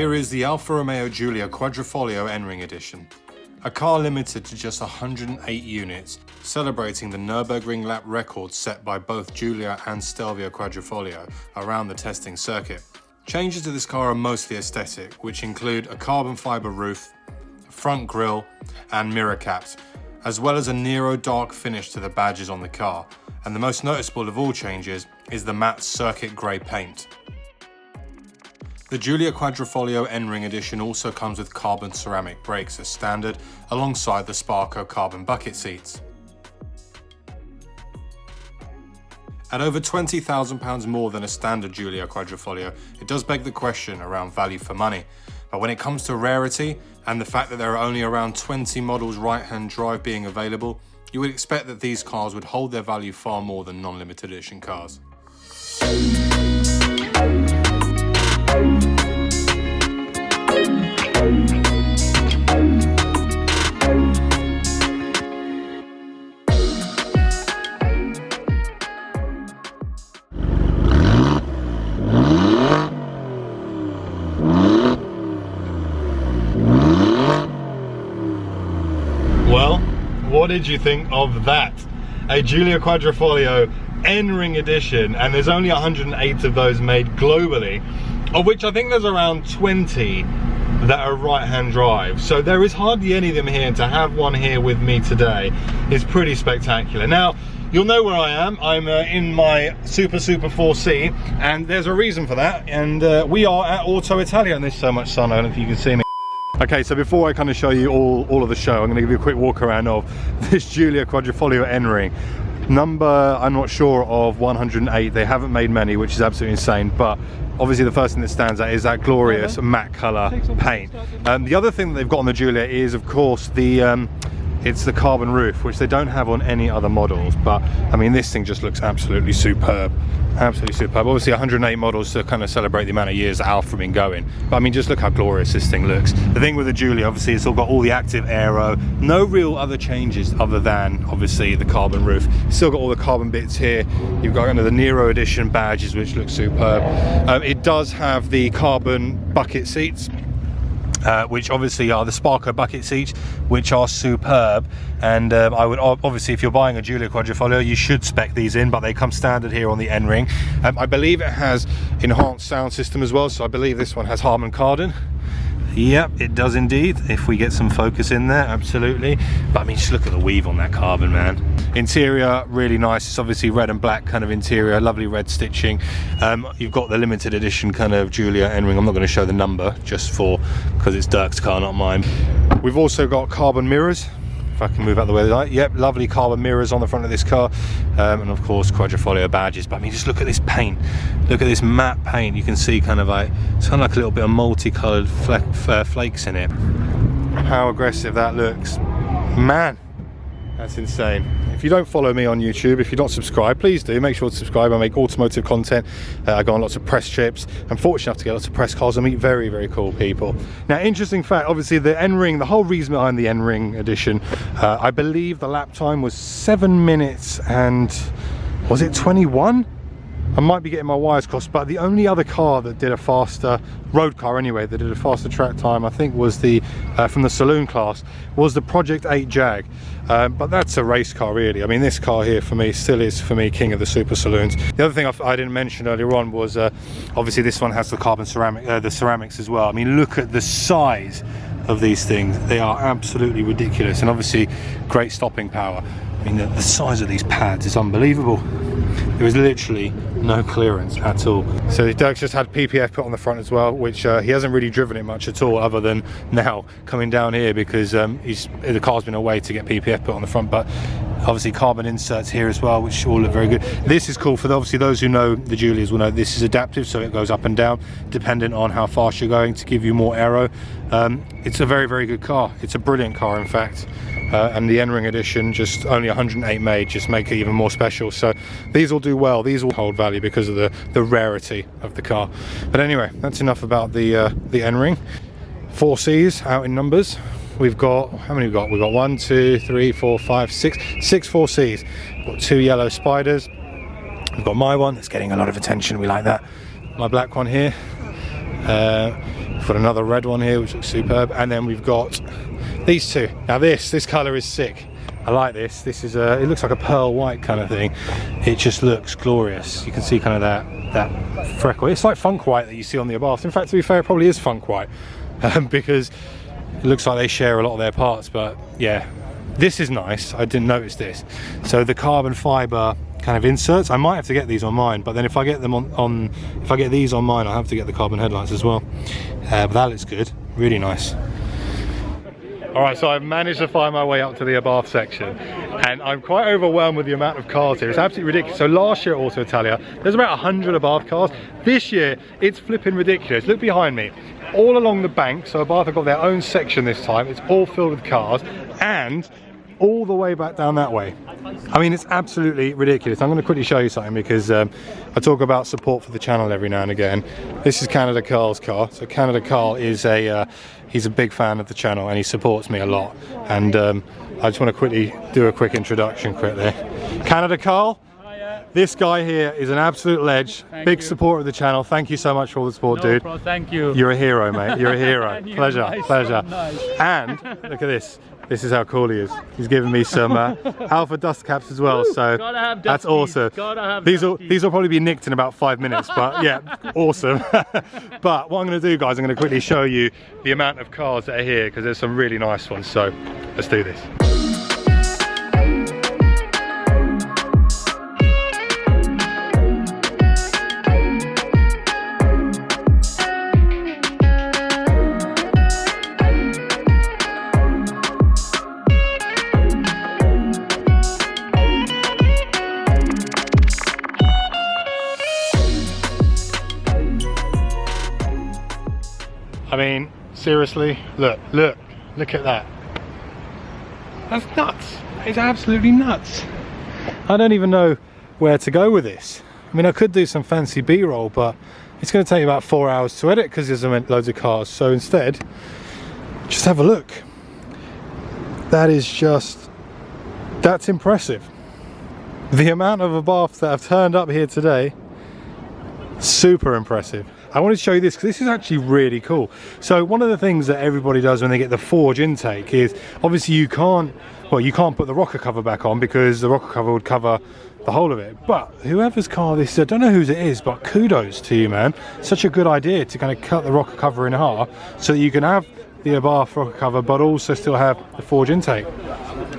Here is the Alfa Romeo Giulia Quadrifoglio N-Ring Edition. A car limited to just 108 units, celebrating the Nurburgring lap record set by both Giulia and Stelvio Quadrifoglio around the testing circuit. Changes to this car are mostly aesthetic, which include a carbon fibre roof, a front grille and mirror caps, as well as a Nero dark finish to the badges on the car, and the most noticeable of all changes is the matte circuit grey paint. The Giulia Quadrifoglio N-Ring Edition also comes with carbon ceramic brakes as standard, alongside the Sparco carbon bucket seats. At over £20,000 more than a standard Giulia Quadrifoglio, it does beg the question around value for money. But when it comes to rarity and the fact that there are only around 20 models right-hand drive being available, you would expect that these cars would hold their value far more than non-limited edition cars. Well, what did you think of that? A Giulia Quadrifoglio N-Ring Edition, and there's only 108 of those made globally, of which I think there's around 20 that are right-hand drive. So there is hardly any of them here, and to have one here with me today is pretty spectacular. Now, you'll know where I am. I'm in my Super 4C, and there's a reason for that, and we are at Auto Italia, and there's so much sun, I don't know if you can see me. Okay, so before I kind of show you all of the show, I'm going to give you a quick walk around of this Giulia Quadrifoglio N-Ring. Number, I'm not sure, of 108. They haven't made many, which is absolutely insane, but obviously the first thing that stands out is that glorious matte colour paint. The other thing that they've got on the Giulia is, of course, it's the carbon roof, which they don't have on any other models, but I mean, this thing just looks absolutely superb. Absolutely superb. Obviously 108 models to kind of celebrate the amount of years that Alfa have been going, but I mean, just look how glorious this thing looks. The thing with the Giulia, obviously, it's all got all the active aero, no real other changes other than obviously the carbon roof. Still got all the carbon bits here. You've got under the Nero edition badges, which look superb. It does have the carbon bucket seats, which obviously are the Sparco bucket seats, which are superb. And I would obviously, if you're buying a Giulia Quadrifoglio, you should spec these in, but they come standard here on the N-Ring. I believe it has enhanced sound system as well, so I believe this one has Harman Kardon. Yep, it does indeed, if we get some focus in there, absolutely. But I mean, just look at the weave on that carbon, man. Interior, really nice. It's obviously red and black kind of interior, lovely red stitching. You've got the limited edition kind of Giulia N-Ring. I'm not going to show the number, just because it's Dirk's car, not mine. We've also got carbon mirrors. If I can move out the way of the light. Yep, lovely carbon mirrors on the front of this car, and of course Quadrifoglio badges. But I mean, just look at this paint, look at this matte paint. You can see kind of like, it's kind of like a little bit of multicolored flakes in it. How aggressive that looks, man. That's insane. If you don't follow me on YouTube, if you're not subscribed, please do. Make sure to subscribe. I make automotive content. I go on lots of press trips. I'm fortunate enough to get lots of press calls and meet very, very cool people. Now, interesting fact, obviously the N-Ring, the whole reason behind the N-Ring edition, I believe the lap time was 7 minutes and, was it 21? I might be getting my wires crossed, but the only other car that did a faster, road car anyway, that did a faster track time, I think was the, from the saloon class, was the Project 8 Jag. But that's a race car really. I mean, this car here for me still is, for me, king of the super saloons. The other thing I didn't mention earlier on was, obviously this one has the carbon ceramic, the ceramics as well. I mean, look at the size of these things. They are absolutely ridiculous, and obviously great stopping power. I mean, the size of these pads is unbelievable. There is literally no clearance at all. So Dirk's just had PPF put on the front as well, which he hasn't really driven it much at all, other than now coming down here because the car's been away to get PPF put on the front. But obviously carbon inserts here as well, which all look very good. This is cool for obviously those who know the Giulias will know this is adaptive, so it goes up and down depending on how fast you're going to give you more aero. It's a very, very good car. It's a brilliant car, in fact. And the N-Ring edition, just only 108 made, just make it even more special. So these will do well. These will hold value because of the rarity of the car. But anyway, that's enough about the N-Ring. 4Cs out in numbers. We've got, how many we've got? We've got 1, 2, 3, 4, 5, 6 4Cs. We've got 2 yellow spiders. We've got my one that's getting a lot of attention. We like that. My black one here. We've got another red one here, which looks superb, and then we've got these two. Now this colour is sick. I like this. This is it looks like a pearl white kind of thing. It just looks glorious. You can see kind of that freckle. It's like funk white that you see on the Abarth. In fact, to be fair, it probably is funk white because it looks like they share a lot of their parts. But yeah, this is nice. I didn't notice this. So the carbon fibre kind of inserts. I might have to get these on mine, but then if I get them if I get these on mine, I'll have to get the carbon headlights as well. But that looks good. Really nice. Alright, so I've managed to find my way up to the Abarth section, and I'm quite overwhelmed with the amount of cars here. It's absolutely ridiculous. So last year at Auto Italia, there's about 100 Abarth cars. This year, it's flipping ridiculous. Look behind me. All along the bank, so Abarth have got their own section this time. It's all filled with cars, and all the way back down that way. I mean, it's absolutely ridiculous. I'm going to quickly show you something because I talk about support for the channel every now and again. This is Canada Carl's car. So Canada Carl is he's a big fan of the channel and he supports me a lot. And I just want to quickly do a quick introduction quickly. Canada Carl, this guy here is an absolute ledge, big supporter of the channel. Thank you so much for all the support, dude. Bro, thank you. You're a hero, mate. You're a hero. Pleasure, nice, pleasure. Nice. And look at this. This is how cool he is. He's given me some Alpha dust caps as well, so that's awesome. These will probably be nicked in about 5 minutes, but yeah, awesome. But what I'm going to do, guys, I'm going to quickly show you the amount of cars that are here because there's some really nice ones. So let's do this. I mean, seriously, look at that. That's nuts. It's absolutely nuts. I don't even know where to go with this. I mean, I could do some fancy B-roll, but it's going to take about 4 hours to edit because there's loads of cars. So instead, just have a look. That's impressive. The amount of Abarths that have turned up here today, super impressive. I wanted to show you this because this is actually really cool. So one of the things that everybody does when they get the Forge intake is obviously you can't put the rocker cover back on because the rocker cover would cover the whole of it. But whoever's car this is, I don't know whose it is, but kudos to you, man. Such a good idea to kind of cut the rocker cover in half so that you can have the Abarth rocker cover but also still have the Forge intake.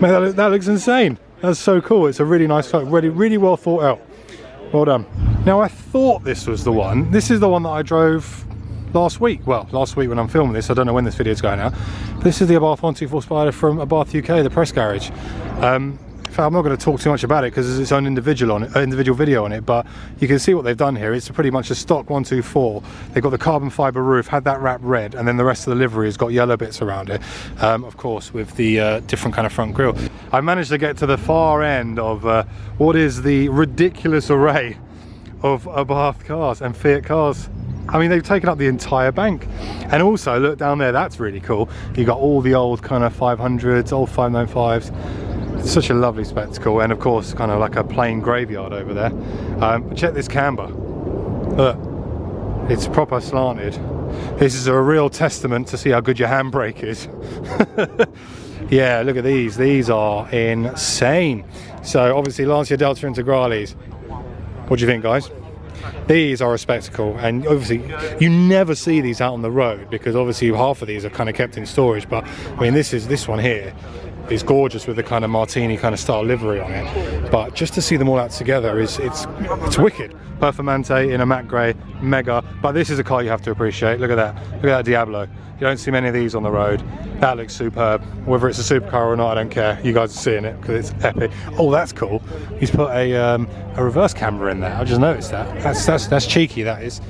Man, that looks insane. That's so cool. It's a really nice car, really well thought out. Well done. Now I thought this was the one. This is the one that I drove last week. Well, last week when I'm filming this. I don't know when this video is going out. This is the Abarth 124 Spider from Abarth UK, the press garage. In fact, I'm not going to talk too much about it because there's its own individual video on it, but you can see what they've done here. It's pretty much a stock 124. They've got the carbon fibre roof, had that wrapped red, and then the rest of the livery has got yellow bits around it, of course, with the different kind of front grille. I managed to get to the far end of what is the ridiculous array of Abarth cars and Fiat cars. I mean, they've taken up the entire bank. And also, look down there, that's really cool. You got all the old kind of 500s, old 595s. Such a lovely spectacle, and of course kind of like a plain graveyard over there. Check this camber. Look, it's proper slanted. This is a real testament to see how good your handbrake is. Yeah, look at these are insane. So obviously Lancia Delta Integrales. What do you think, guys? These are a spectacle, and obviously you never see these out on the road because obviously half of these are kind of kept in storage, but I mean this one here is gorgeous with the kind of martini kind of style livery on it. But just to see them all out together it's wicked. Performante in a matte grey, mega. But this is a car you have to appreciate. Look at that Diablo. You don't see many of these on the road. That looks superb. Whether it's a supercar or not, I don't care. You guys are seeing it because it's epic. Oh, that's cool. He's put a reverse camera in there. I just noticed that. That's cheeky, that is.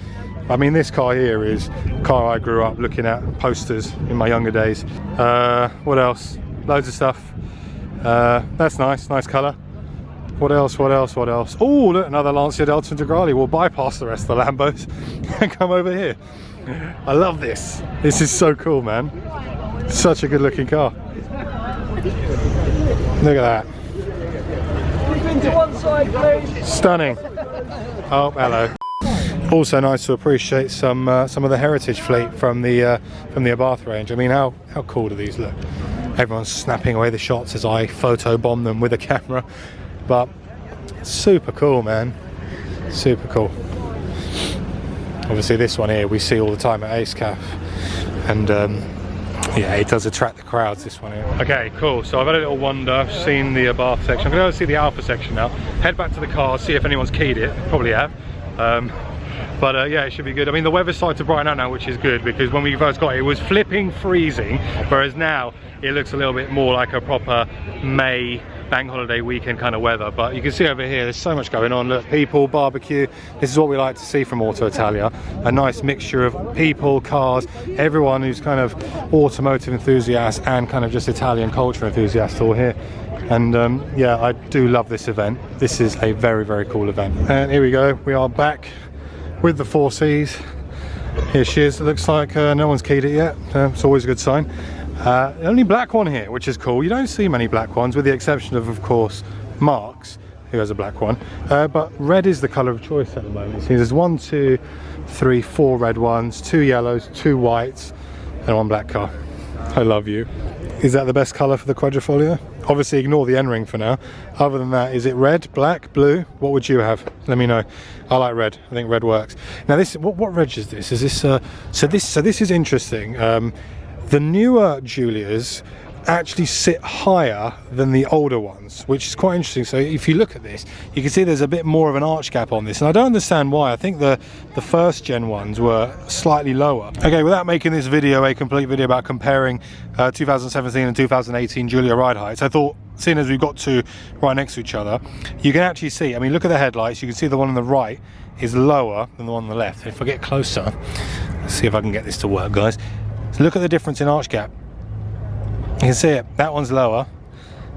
I mean, this car here is a car I grew up looking at posters in my younger days. What else? Loads of stuff. That's nice colour. What else? Oh, look, another Lancia Delta Integrale. We'll bypass the rest of the Lambos and come over here. I love this. This is so cool, man. Such a good looking car. Look at that. Move into one side, please. Stunning. Oh, hello. Also nice to appreciate some of the heritage fleet from the Abarth range. I mean, how cool do these look? Everyone's snapping away the shots as I photobomb them with a camera, but super cool, man, super cool. Obviously this one here we see all the time at AceCaf, and yeah, it does attract the crowds, this one here. Okay, cool, so I've had a little wander, seen the Abarth section. I'm gonna go see the Alfa section now, head back to the car, see if anyone's keyed it. Probably have. But yeah, it should be good. I mean, the weather's started to brighten out now, which is good, because when we first got it, it was flipping freezing, whereas now it looks a little bit more like a proper May bank holiday weekend kind of weather. But you can see over here, there's so much going on. Look, people, barbecue. This is what we like to see from Auto Italia. A nice mixture of people, cars, everyone who's kind of automotive enthusiast and kind of just Italian culture enthusiast all here. And yeah, I do love this event. This is a very, very cool event. And here we go, we are back with the 4Cs. Here she is. It looks like no one's keyed it yet. It's always a good sign. Only black one here, which is cool. You don't see many black ones, with the exception of course, Mark's, who has a black one. But red is the colour of choice at the moment. See, there's 1, 2, 3, 4 red ones, 2 yellows, 2 whites, and 1 black car. I love you. Is that the best colour for the Quadrifoglio? Obviously ignore the N-ring for now. Other than that, is it red, black, blue? What would you have? Let me know. I like red. I think red works. Now this, what reg is this? Is this so this is interesting. The newer Giulias actually sit higher than the older ones, which is quite interesting. So if you look at this, you can see there's a bit more of an arch gap on this, and I don't understand why. I think the first gen ones were slightly lower. Okay, without making this video a complete video about comparing 2017 and 2018 Giulia ride heights, I thought, seeing as we've got two right next to each other, you can actually see, I mean, look at the headlights. You can see the one on the right is lower than the one on the left. If I get closer, let's see if I can get this to work, guys. So look at the difference in arch gap. You can see it, that one's lower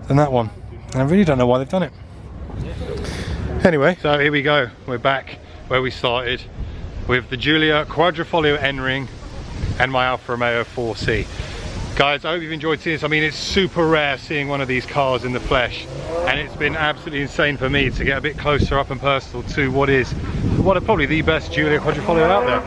than that one. And I really don't know why they've done it. Anyway, so here we go. We're back where we started with the Giulia Quadrifoglio N-ring and my Alfa Romeo 4C. Guys, I hope you've enjoyed seeing this. I mean, it's super rare seeing one of these cars in the flesh, and it's been absolutely insane for me to get a bit closer up and personal to what are probably the best Giulia Quadrifoglio out there.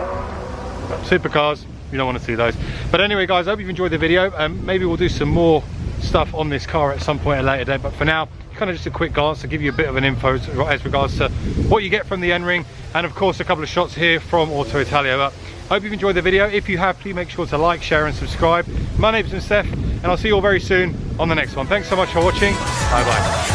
Supercars, you don't want to see those. But anyway, guys, I hope you've enjoyed the video. Maybe we'll do some more stuff on this car at some point at a later date, but for now, kind of just a quick glance to give you a bit of an info as regards to what you get from the N-ring, and of course a couple of shots here from Auto Italia. But I hope you've enjoyed the video. If you have, please make sure to like, share and subscribe. My name's Stef, and I'll see you all very soon on the next one. Thanks so much for watching. Bye bye.